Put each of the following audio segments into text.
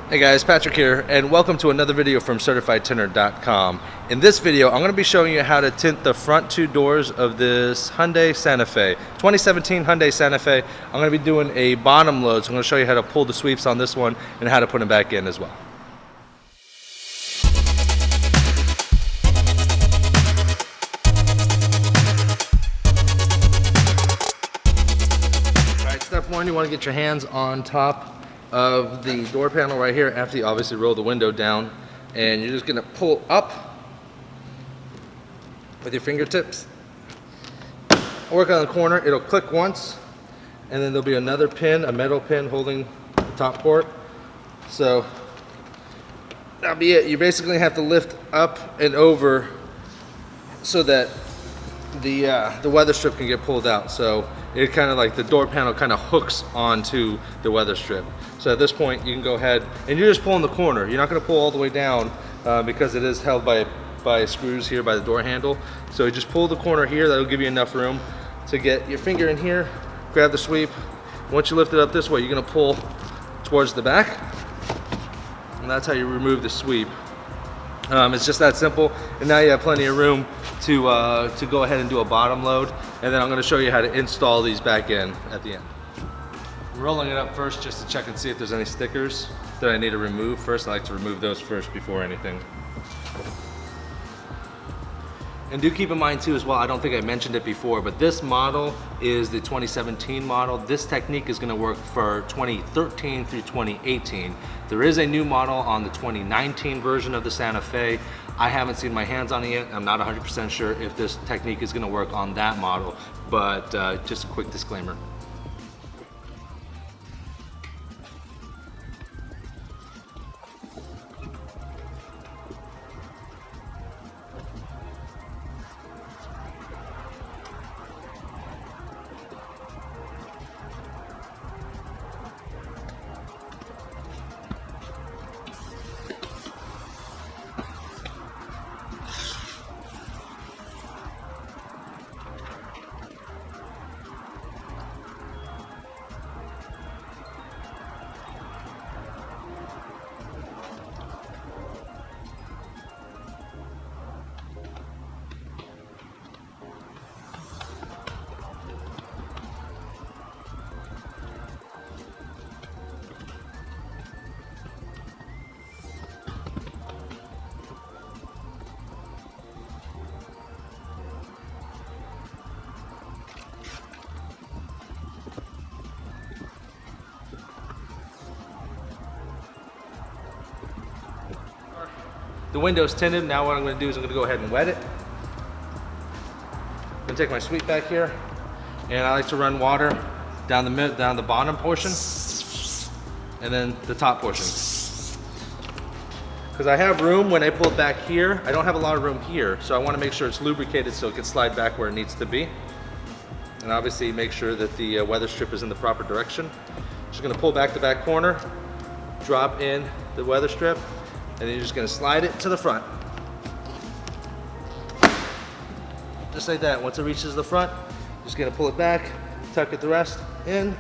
Hey guys, Patrick here, and welcome to another video from CertifiedTinter.com. In this video, I'm going to be showing you how to tint the front two doors of this Hyundai Santa Fe, 2017 Hyundai Santa Fe. I'm going to be doing a bottom load, so I'm going to show you how to pull the sweeps on this one and how to put them back in as well. All right, step one, you want to get your hands on top of the door panel right here after you obviously roll the window down, and you're just going to pull up with your fingertips. Work on the corner, it'll click once, and then there'll be another pin, a metal pin holding the top port. So that'll be it. You basically have to lift up and over so that the weather strip can get pulled out. So it kind of like the door panel kind of hooks onto the weather strip. So at this point you can go ahead and you're just pulling the corner. You're not going to pull all the way down because it is held by screws here by the door handle. So you just pull the corner here. That'll give you enough room to get your finger in here, grab the sweep. Once you lift it up this way, you're going to pull towards the back, and that's how you remove the sweep. It's just that simple, and now you have plenty of room to go ahead and do a bottom load, and then I'm going to show you how to install these back in at the end. Rolling it up first just to check and see if there's any stickers that I need to remove first. I like to remove those first before anything. And do keep in mind too as well, I don't think I mentioned it before, but this model is the 2017 model. This technique is going to work for 2013 through 2018. There is a new model on the 2019 version of the Santa Fe. I haven't seen my hands on it yet. I'm not 100% sure if this technique is going to work on that model, but just a quick disclaimer. The window's tinted. Now what I'm going to do is I'm going to go ahead and wet it. I'm going to take my sweep back here, and I like to run water down the bottom portion and then the top portion. Because I have room when I pull it back here. I don't have a lot of room here, so I want to make sure it's lubricated so it can slide back where it needs to be. And obviously make sure that the weather strip is in the proper direction. Just going to pull back the back corner, drop in the weather strip, and then you're just going to slide it to the front. Just like that. Once it reaches the front, just going to pull it back, tuck it the rest in,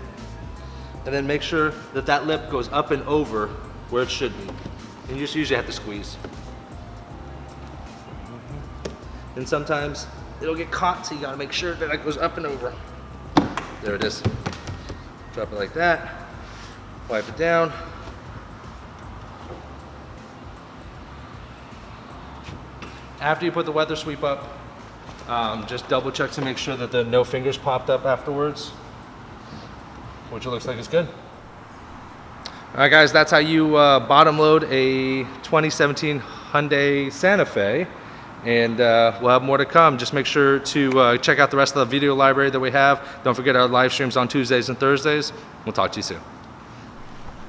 and then make sure that that lip goes up and over where it should be. And you just usually have to squeeze. And sometimes it'll get caught, so you got to make sure that it goes up and over. There it is. Drop it like that, wipe it down. After you put the weather sweep up, just double check to make sure that no fingers popped up afterwards, which it looks like it's good. All right guys, that's how you bottom load a 2017 Hyundai Santa Fe, and we'll have more to come. Just make sure to check out the rest of the video library that we have. Don't forget our live streams on Tuesdays and Thursdays. We'll talk to you soon.